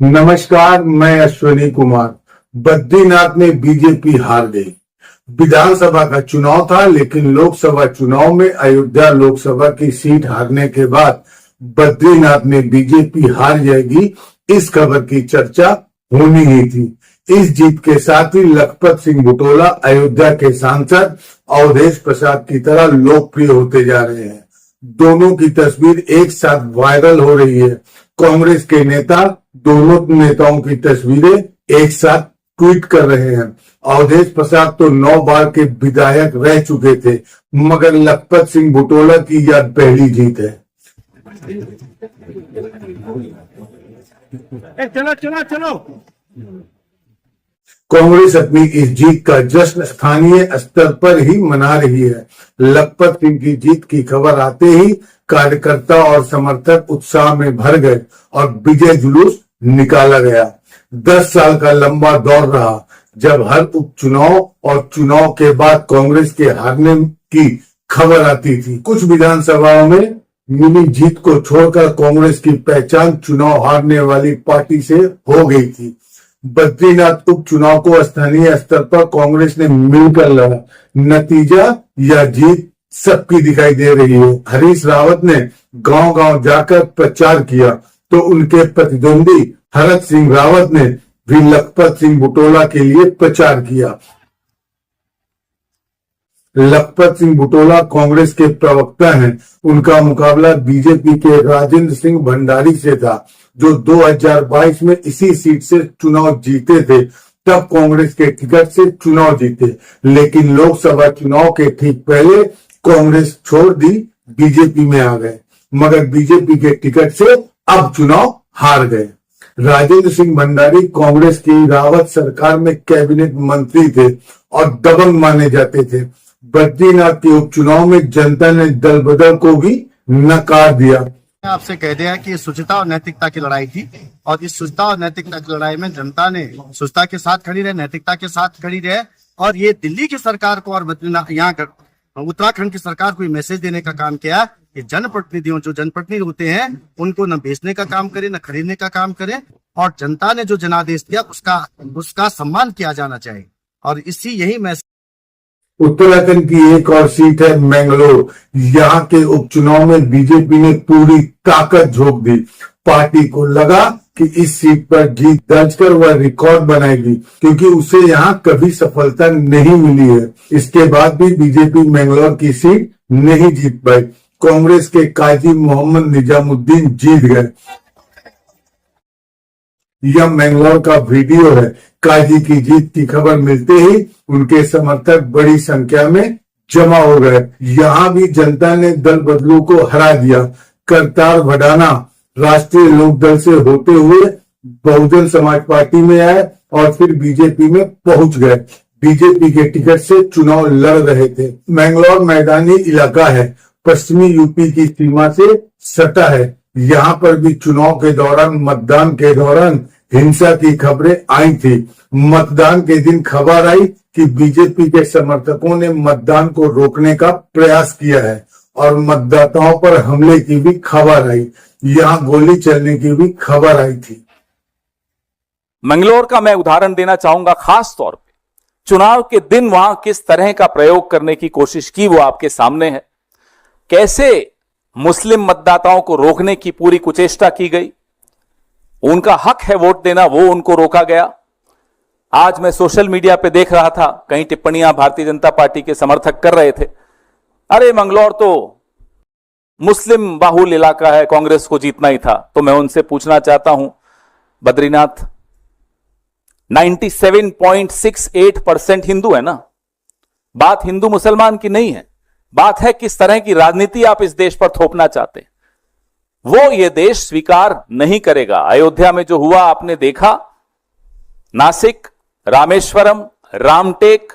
नमस्कार, मैं अश्विनी कुमार। बद्रीनाथ में बीजेपी हार गई। विधानसभा का चुनाव था, लेकिन लोकसभा चुनाव में अयोध्या लोकसभा की सीट हारने के बाद बद्रीनाथ में बीजेपी हार जाएगी, इस खबर की चर्चा होनी ही थी। इस जीत के साथ ही लखपत सिंह बुटोला अयोध्या के सांसद अवधेश प्रसाद की तरह लोकप्रिय होते जा रहे हैं। दोनों की तस्वीर एक साथ वायरल हो रही है। कांग्रेस के नेता दोनों नेताओं की तस्वीरें एक साथ ट्वीट कर रहे हैं। अवधेश प्रसाद तो 9 बार के विधायक रह चुके थे, मगर लखपत सिंह बुटोला की यह पहली जीत है। चलो चलो चलो। कांग्रेस अपनी इस जीत का जश्न स्थानीय स्तर पर ही मना रही है। लखपत सिंह की जीत की खबर आते ही कार्यकर्ता और समर्थक उत्साह में भर गए और विजय जुलूस निकाला गया। 10 साल का लंबा दौर रहा, जब हर उपचुनाव और चुनाव के बाद कांग्रेस के हारने की खबर आती थी। कुछ विधानसभाओं में मिली जीत को छोड़कर कांग्रेस की पहचान चुनाव हारने वाली पार्टी से हो गई थी। बद्रीनाथ उपचुनाव को स्थानीय स्तर पर कांग्रेस ने मिलकर लड़ा। नतीजा या जीत सबकी दिखाई दे रही है। हरीश रावत ने गांव-गांव जाकर प्रचार किया, तो उनके प्रतिद्वंदी हरक सिंह रावत ने भी लखपत सिंह बुटोला के लिए प्रचार किया। लखपत सिंह बुटोला कांग्रेस के प्रवक्ता हैं। उनका मुकाबला बीजेपी के राजेंद्र सिंह भंडारी से था, जो 2022 में इसी सीट से चुनाव जीते थे। तब कांग्रेस के टिकट से चुनाव जीते, लेकिन लोकसभा चुनाव के ठीक पहले कांग्रेस छोड़ दी, बीजेपी में आ गए, मगर बीजेपी के टिकट से अब चुनाव हार गए। राजेंद्र सिंह भंडारी कांग्रेस की रावत सरकार में कैबिनेट मंत्री थे और दबंग माने जाते थे। बद्रीनाथ के उपचुनाव में जनता ने दल बदल को भी नकार दिया। आपसे कह दिया कि शुचिता और नैतिकता की लड़ाई थी, और इस शुचिता और नैतिकता की लड़ाई में जनता ने शुचिता के साथ खड़ी रहे, नैतिकता के साथ खड़ी रहे, और ये दिल्ली की सरकार को और यहाँ उत्तराखंड की सरकार को मैसेज देने का काम किया कि जनप्रतिनिधियों, जो जनप्रतिनिधि होते हैं, उनको न बेचने का काम करें, न खरीदने का काम करें, और जनता ने जो जनादेश दिया उसका सम्मान किया जाना चाहिए। और यही मैसेज उत्तराखंड की एक और सीट है मैंगलोर। यहाँ के उपचुनाव में बीजेपी ने पूरी ताकत झोंक दी। पार्टी को लगा कि इस सीट पर जीत दर्ज कर वह रिकॉर्ड बनाएगी, क्योंकि उसे यहाँ कभी सफलता नहीं मिली है। इसके बाद भी बीजेपी मैंगलोर की सीट नहीं जीत पाई। कांग्रेस के काजी मोहम्मद निजामुद्दीन जीत गए। यह मैंगलोर का वीडियो है। काजी की जीत की खबर मिलते ही उनके समर्थक बड़ी संख्या में जमा हो गए। यहाँ भी जनता ने दल बदलू को हरा दिया। करतार भडाना राष्ट्रीय लोकदल से होते हुए बहुजन समाज पार्टी में आए और फिर बीजेपी में पहुंच गए। बीजेपी के टिकट से चुनाव लड़ रहे थे। मैंगलोर मैदानी इलाका है, पश्चिमी यूपी की सीमा से सटा है। यहाँ पर भी चुनाव के दौरान, मतदान के दौरान हिंसा की खबरें आई थी। मतदान के दिन खबर आई कि बीजेपी के समर्थकों ने मतदान को रोकने का प्रयास किया है और मतदाताओं पर हमले की भी खबर आई। यहाँ गोली चलने की भी खबर आई थी। मंगलोर का मैं उदाहरण देना चाहूंगा, खास तौर पे चुनाव के दिन वहां किस तरह का प्रयोग करने की कोशिश की, वो आपके सामने है। कैसे मुस्लिम मतदाताओं को रोकने की पूरी कुचेष्टा की गई। उनका हक है वोट देना, वो उनको रोका गया। आज मैं सोशल मीडिया पे देख रहा था, कई टिप्पणियां भारतीय जनता पार्टी के समर्थक कर रहे थे, अरे मंगलौर तो मुस्लिम बाहुल इलाका है, कांग्रेस को जीतना ही था। तो मैं उनसे पूछना चाहता हूं, बद्रीनाथ 97.68% हिंदू है ना। बात हिंदू मुसलमान की नहीं है, बात है किस तरह की राजनीति आप इस देश पर थोपना चाहते हैं। वो ये देश स्वीकार नहीं करेगा। अयोध्या में जो हुआ आपने देखा, नासिक, रामेश्वरम, रामटेक,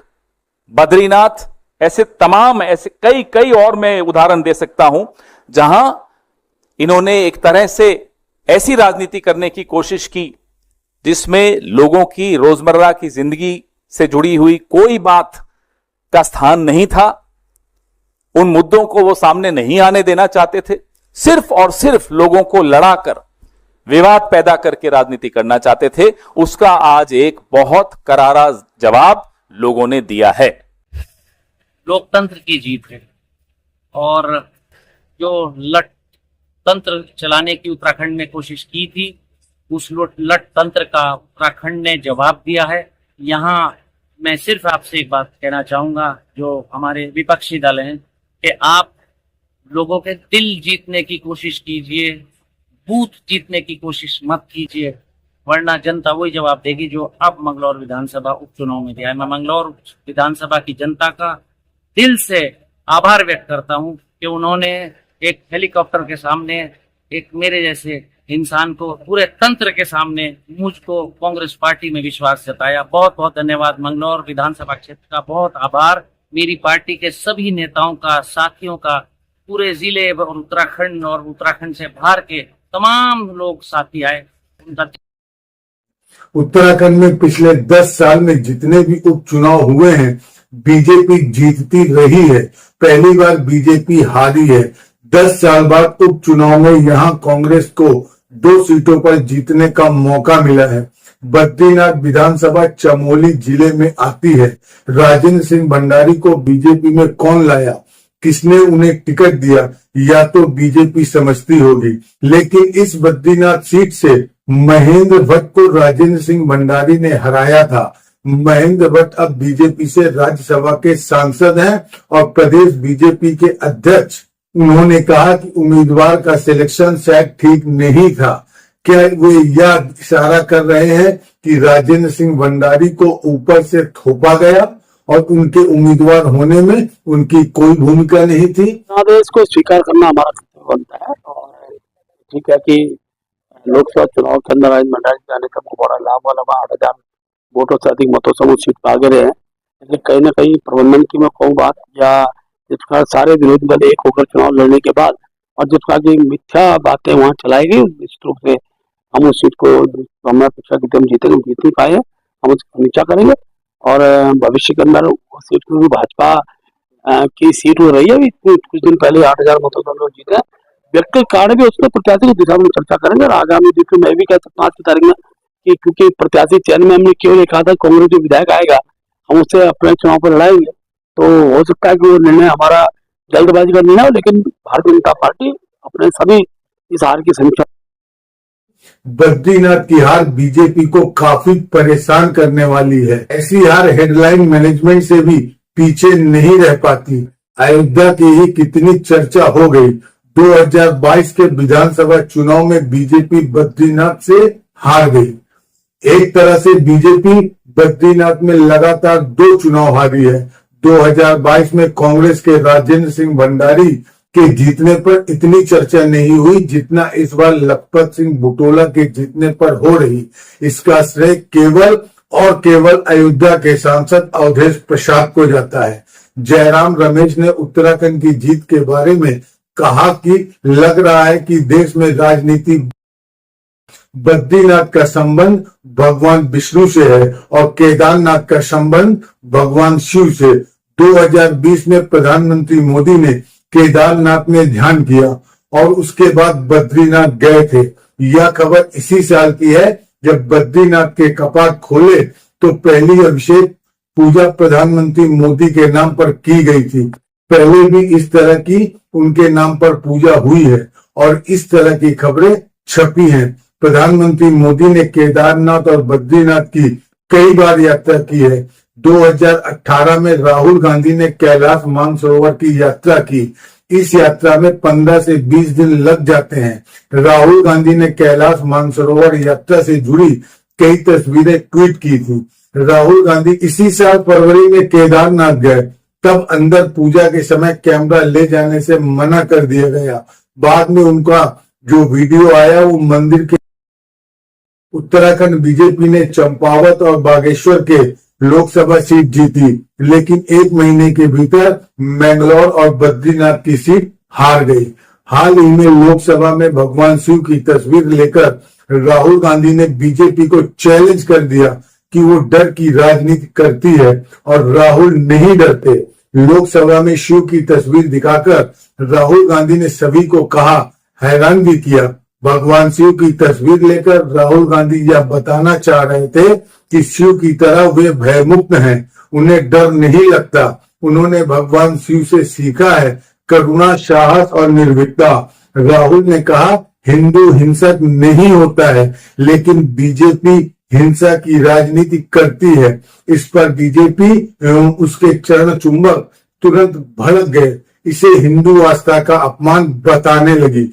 बद्रीनाथ, ऐसे तमाम ऐसे कई और मैं उदाहरण दे सकता हूं, जहां इन्होंने एक तरह से ऐसी राजनीति करने की कोशिश की जिसमें लोगों की रोजमर्रा की जिंदगी से जुड़ी हुई कोई बात का स्थान नहीं था। उन मुद्दों को वो सामने नहीं आने देना चाहते थे। सिर्फ और सिर्फ लोगों को लड़ाकर विवाद पैदा करके राजनीति करना चाहते थे, उसका आज एक बहुत करारा जवाब लोगों ने दिया है। लोकतंत्र की जीत है और जो लट तंत्र चलाने की उत्तराखंड में कोशिश की थी, उस लट तंत्र का उत्तराखंड ने जवाब दिया है। यहाँ मैं सिर्फ आपसे एक बात कहना चाहूंगा, जो हमारे विपक्षी दल हैं, कि आप लोगों के दिल जीतने की कोशिश कीजिए, बूथ जीतने की कोशिश मत कीजिए, वरना जनता वही जवाब देगी जो अब मंगलौर विधानसभा उपचुनाव में दिया है। मैं मंगलौर विधानसभा की जनता का दिल से आभार व्यक्त करता हूं कि उन्होंने एक हेलीकॉप्टर के सामने एक मेरे जैसे इंसान को, पूरे तंत्र के सामने मुझको कांग्रेस पार्टी में विश्वास जताया। बहुत बहुत धन्यवाद। मंगलौर विधानसभा क्षेत्र का बहुत आभार। मेरी पार्टी के सभी नेताओं का, साथियों का, पूरे जिले और उत्तराखंड और उत्तराखंड से बाहर के तमाम लोग साथी आए, उनका उत्तराखंड में पिछले 10 साल में जितने भी उपचुनाव हुए हैं, बीजेपी जीतती रही है। पहली बार बीजेपी हारी है। 10 साल बाद उपचुनाव में यहां कांग्रेस को 2 सीटों पर जीतने का मौका मिला है। बद्रीनाथ विधानसभा चमोली जिले में आती है। राजेंद्र सिंह भंडारी को बीजेपी में कौन लाया, किसने उन्हें टिकट दिया, या तो बीजेपी समझती होगी। लेकिन इस बद्रीनाथ सीट से महेंद्र भट्ट को राजेंद्र सिंह भंडारी ने हराया था। महेंद्र भट्ट अब बीजेपी से राज्यसभा के सांसद हैं और प्रदेश बीजेपी के अध्यक्ष। उन्होंने कहा कि उम्मीदवार का सिलेक्शन शायद ठीक नहीं था। क्या वे यह इशारा कर रहे हैं कि राजेंद्र सिंह भंडारी को ऊपर से थोपा गया और उनके उम्मीदवार होने में उनकी कोई भूमिका नहीं थी? आदेश को स्वीकार करना हमारा कर्तव्य बनता है और ठीक है कि लोकसभा चुनाव के अंदर राजेंद्र भंडारी जाने का बड़ा लाभ वाला 8,000 वोटों से अधिक मतों से वो सीट पर आगे रहे हैं। लेकिन कहीं ना कहीं प्रबंधन की मैं कहूँ बात, या जिस प्रकार सारे विरोधी दल एक होकर चुनाव लड़ने के बाद और जिस प्रकार की मिथ्या बातें वहाँ चलाई गई, निश्चित रूप से हम उस सीट को हमारा अपेक्षा की हम जीतेंगे, जीत नहीं पाए हैं, हम उसकी समीक्षा करेंगे और भविष्य के अंदर उस सीट को भी भाजपा की सीट हो रही है। कुछ दिन पहले 8,000 मतों से हम लोग जीते हैं। व्यक्तिगत कारण भी उसके प्रत्याशी की दिशा में चर्चा करेंगे और आगामी दिन में मैं भी कह सकता हूँ 5 की तारीख में कि क्योंकि प्रत्याशी चयन में हमने क्यों लिखा था कांग्रेस जो विधायक आएगा हम उससे अपने चुनाव पर लड़ाएंगे, तो हो सकता है कि वो निर्णय हमारा जल्दबाजी का निर्णय हो, लेकिन भारतीय जनता पार्टी अपने सभी इस हार की समीक्षा। बद्रीनाथ की हार बीजेपी को काफी परेशान करने वाली है। ऐसी हार हेडलाइन मैनेजमेंट से भी पीछे नहीं रह पाती। अयोध्या की ही कितनी चर्चा हो गई। 2022 के विधानसभा चुनाव में बीजेपी बद्रीनाथ से हार गई। एक तरह से बीजेपी बद्रीनाथ में लगातार 2 चुनाव हारी है। 2022 में कांग्रेस के राजेंद्र सिंह भंडारी के जीतने पर इतनी चर्चा नहीं हुई जितना इस बार लखपत सिंह बुटोला के जीतने पर हो रही। इसका श्रेय केवल अयोध्या के सांसद अवधेश प्रसाद को जाता है। जयराम रमेश ने उत्तराखंड की जीत के बारे में कहा कि लग रहा है कि देश में राजनीति बद्रीनाथ का संबंध भगवान विष्णु से है और केदारनाथ का संबंध भगवान शिव से। 2020 में प्रधानमंत्री मोदी ने केदारनाथ में ध्यान किया और उसके बाद बद्रीनाथ गए थे। यह खबर इसी साल की है जब बद्रीनाथ के कपाट खोले तो पहली अभिषेक पूजा प्रधानमंत्री मोदी के नाम पर की गई थी। पहले भी इस तरह की उनके नाम पर पूजा हुई है और इस तरह की खबरें छपी हैं। प्रधानमंत्री मोदी ने केदारनाथ और बद्रीनाथ की कई बार यात्रा की है। 2018 में राहुल गांधी ने कैलाश मानसरोवर की यात्रा की। इस यात्रा में 15 से 20 दिन लग जाते हैं। राहुल गांधी ने कैलाश मानसरोवर यात्रा से जुड़ी कई तस्वीरें ट्वीट की थी। राहुल गांधी इसी साल फरवरी में केदारनाथ गए, तब अंदर पूजा के समय कैमरा ले जाने से मना कर दिया गया। बाद में उनका जो वीडियो आया वो मंदिर के। उत्तराखंड बीजेपी ने चंपावत और बागेश्वर के लोकसभा सीट जीती, लेकिन 1 महीने के भीतर मैंगलोर और बद्रीनाथ की सीट हार गई। हाल ही में लोकसभा में भगवान शिव की तस्वीर लेकर राहुल गांधी ने बीजेपी को चैलेंज कर दिया कि वो डर की राजनीति करती है और राहुल नहीं डरते। लोकसभा में शिव की तस्वीर दिखाकर राहुल गांधी ने सभी को कहा, हैरान भी किया भगवान शिव की तस्वीर लेकर राहुल गांधी यह बताना चाह रहे थे कि शिव की तरह वे भयमुक्त हैं, उन्हें डर नहीं लगता। उन्होंने भगवान शिव से सीखा है करुणा, साहस और निर्भीकता। राहुल ने कहा हिंदू हिंसक नहीं होता है, लेकिन बीजेपी हिंसा की राजनीति करती है। इस पर बीजेपी एवं उसके चरण चुंबक तुरंत भड़क गए, इसे हिंदू आस्था का अपमान बताने लगी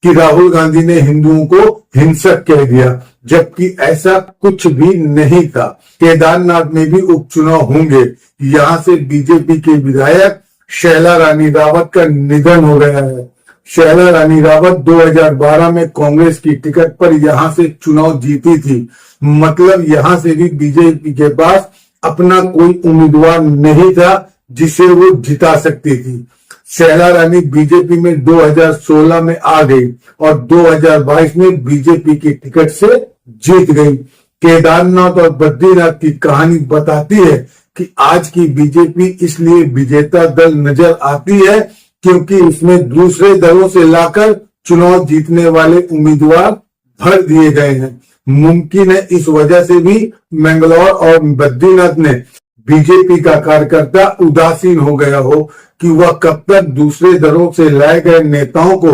कि राहुल गांधी ने हिंदुओं को हिंसक कह दिया, जबकि ऐसा कुछ भी नहीं था। केदारनाथ में भी उपचुनाव होंगे। यहाँ से बीजेपी के विधायक शैला रानी रावत का निधन हो गया है। शैला रानी रावत 2012 में कांग्रेस की टिकट पर यहाँ से चुनाव जीती थी। मतलब यहाँ से भी बीजेपी के पास अपना कोई उम्मीदवार नहीं था जिसे वो जिता सकती थी। शैला रानी बीजेपी में 2016 में आ गई और 2022 में बीजेपी की टिकट से जीत गई। केदारनाथ और बद्रीनाथ की कहानी बताती है कि आज की बीजेपी इसलिए विजेता दल नजर आती है क्योंकि इसमें दूसरे दलों से लाकर चुनाव जीतने वाले उम्मीदवार भर दिए गए हैं। मुमकिन है इस वजह से भी मंगलौर और बद्रीनाथ ने बीजेपी का कार्यकर्ता उदासीन हो गया हो कि वह कब तक दूसरे दलों से लाए गए नेताओं को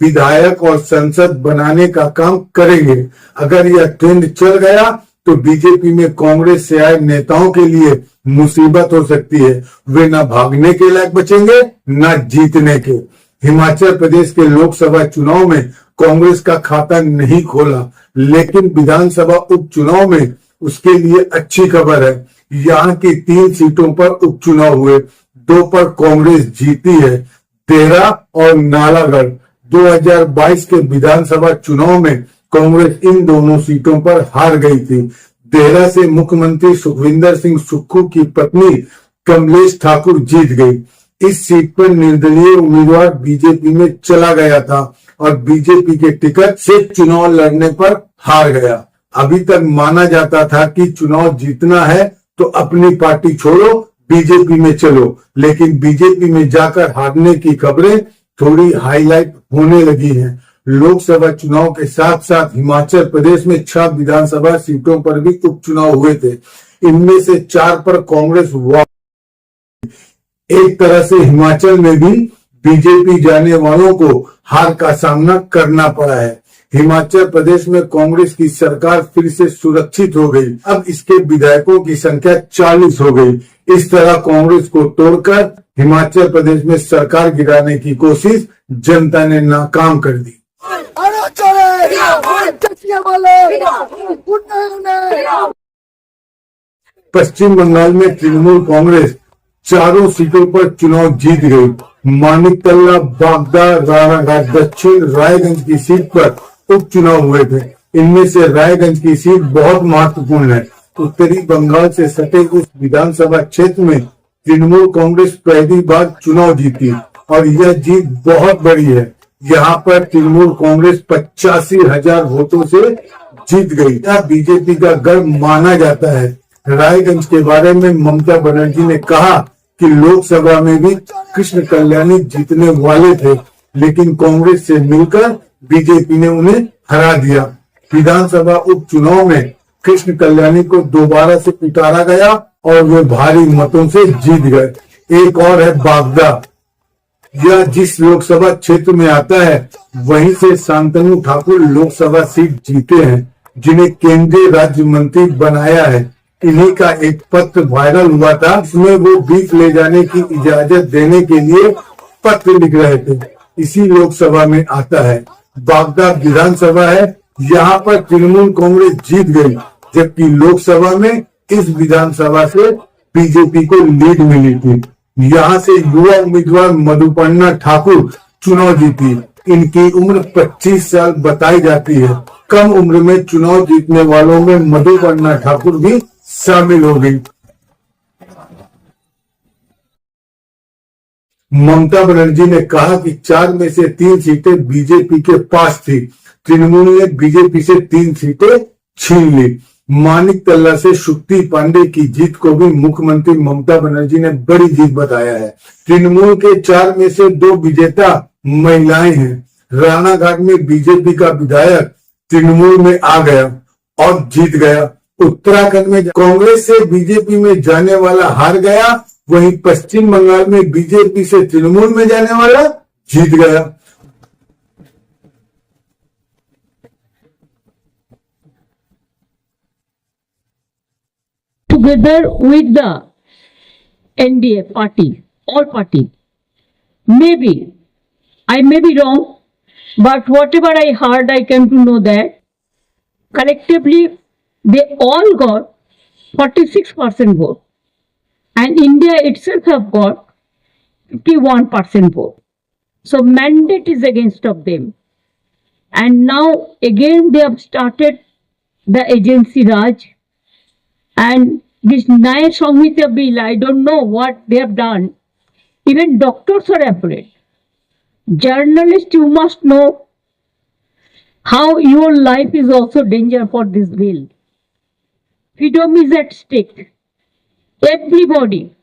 विधायक और संसद बनाने का काम करेंगे। अगर यह ट्रेंड चल गया तो बीजेपी में कांग्रेस से आए नेताओं के लिए मुसीबत हो सकती है। वे न भागने के लायक बचेंगे न जीतने के। हिमाचल प्रदेश के लोकसभा चुनाव में कांग्रेस का खाता नहीं खोला, लेकिन विधानसभा उपचुनाव में उसके लिए अच्छी खबर है। यहाँ की 3 सीटों पर उपचुनाव हुए, 2 पर कांग्रेस जीती है, देहरा और नालागढ़। 2022 के विधानसभा चुनाव में कांग्रेस इन दोनों सीटों पर हार गई थी। देहरा से मुख्यमंत्री सुखविंदर सिंह सुक्खू की पत्नी कमलेश ठाकुर जीत गई। इस सीट पर निर्दलीय उम्मीदवार बीजेपी में चला गया था और बीजेपी के टिकट से चुनाव लड़ने पर हार गया। अभी तक माना जाता था कि चुनाव जीतना है तो अपनी पार्टी छोड़ो, बीजेपी में चलो, लेकिन बीजेपी में जाकर हारने की खबरें थोड़ी हाईलाइट होने लगी हैं। लोकसभा चुनाव के साथ साथ हिमाचल प्रदेश में 6 विधानसभा सीटों पर भी उपचुनाव हुए थे। इनमें से 4 पर कांग्रेस हुआ। एक तरह से हिमाचल में भी बीजेपी जाने वालों को हार का सामना करना पड़ा है। हिमाचल प्रदेश में कांग्रेस की सरकार फिर से सुरक्षित हो गई। अब इसके विधायकों की संख्या 40 हो गई। इस तरह कांग्रेस को तोड़कर हिमाचल प्रदेश में सरकार गिराने की कोशिश जनता ने नाकाम कर दी। पश्चिम बंगाल में तृणमूल कांग्रेस 4 सीटों पर चुनाव जीत गई। मानिकतल्ला, बागदा, रानाघाट दक्षिण, रायगंज की सीट पर उपचुनाव हुए थे। इनमें से रायगंज की सीट बहुत महत्वपूर्ण है। उत्तरी बंगाल से सटे उस विधानसभा क्षेत्र में तृणमूल कांग्रेस पहली बार चुनाव जीती और यह जीत बहुत बड़ी है। यहाँ पर तृणमूल कांग्रेस 85,000 वोटों से जीत गई। यह बीजेपी का गर्व माना जाता है। रायगंज के बारे में ममता बनर्जी ने कहा कि लोकसभा में भी कृष्ण कल्याणी जीतने वाले थे, लेकिन कांग्रेस से मिलकर बीजेपी ने उन्हें हरा दिया। विधानसभा उपचुनाव में कृष्ण कल्याणी को दोबारा से उतारा गया और वे भारी मतों से जीत गए। एक और है बागदा। यह जिस लोकसभा क्षेत्र में आता है वहीं से शांतनु ठाकुर लोकसभा सीट जीते हैं, जिन्हें केंद्रीय राज्य मंत्री बनाया है। इन्हीं का एक पत्र वायरल हुआ था, इसमें वो बीफ ले जाने की इजाजत देने के लिए पत्र लिख रहे थे। इसी लोकसभा में आता है। बागदा विधानसभा है। यहाँ पर तृणमूल कांग्रेस जीत गई, जबकि लोकसभा में इस विधानसभा से बीजेपी को लीड मिली थी। यहाँ से युवा उम्मीदवार मधुपर्णा ठाकुर चुनाव जीती। इनकी उम्र 25 साल बताई जाती है। कम उम्र में चुनाव जीतने वालों में मधुपर्णा ठाकुर भी शामिल हो गई। ममता बनर्जी ने कहा कि 4 में से 3 सीटें बीजेपी के पास थी। तृणमूल ने बीजेपी से 3 सीटें छीन ली। मानिकतल्ला से शुक्ति पांडे की जीत को भी मुख्यमंत्री ममता बनर्जी ने बड़ी जीत बताया है। तृणमूल के 4 में से 2 विजेता महिलाएं हैं। रानाघाट में बीजेपी का विधायक तृणमूल में आ गया और जीत गया। उत्तराखंड में कांग्रेस से बीजेपी में जाने वाला हार गया, वहीं पश्चिम बंगाल में बीजेपी से तृणमूल में जाने वाला जीत गया। Together with the NDA party, all party. Maybe, I may be wrong, but whatever I heard, I came to know that collectively they all got 46% vote. And India itself have got 51% vote. So mandate is against of them. And now again they have started the agency Raj. And this Nyaya Samhita bill, I don't know what they have done. Even doctors are afraid. Journalists, you must know how your life is also danger for this bill. Freedom is at stake. Everybody,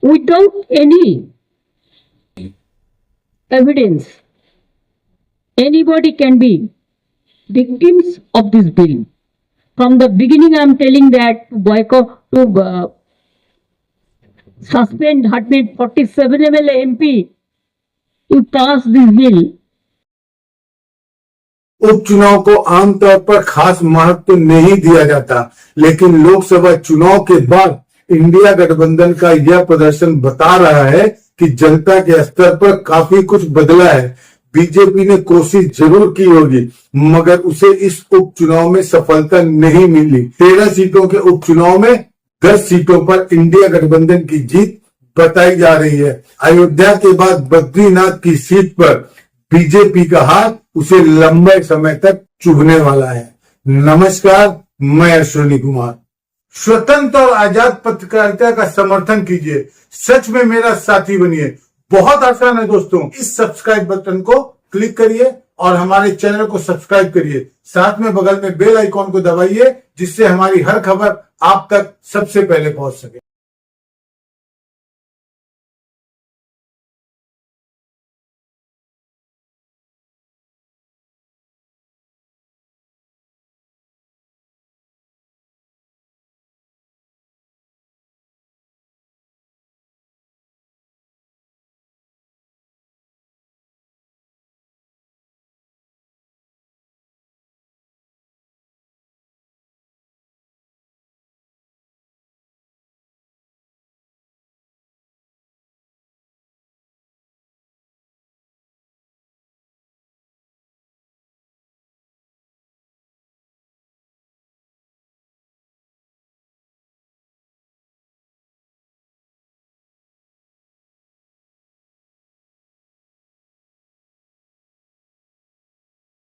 without any evidence, anybody can be victims of this bill. From the beginning, I am telling that to boycott, to suspend 147 MLA MP, you pass this bill. उपचुनाव को आमतौर पर खास महत्व नहीं दिया जाता, लेकिन लोकसभा चुनाव के बाद इंडिया गठबंधन का यह प्रदर्शन बता रहा है कि जनता के स्तर पर काफी कुछ बदला है। बीजेपी ने कोशिश जरूर की होगी, मगर उसे इस उपचुनाव में सफलता नहीं मिली। 13 सीटों के उपचुनाव में 10 सीटों पर इंडिया गठबंधन की जीत बताई जा रही है। अयोध्या के बाद बद्रीनाथ की सीट पर बीजेपी का हाथ उसे लंबे समय तक चुभने वाला है। नमस्कार, मैं अश्विनी कुमार। स्वतंत्र और आजाद पत्रकारिता का समर्थन कीजिए, सच में मेरा साथी बनिए। बहुत आसान है दोस्तों, इस सब्सक्राइब बटन को क्लिक करिए और हमारे चैनल को सब्सक्राइब करिए। साथ में बगल में बेल आइकॉन को दबाइए, जिससे हमारी हर खबर आप तक सबसे पहले पहुंच सके।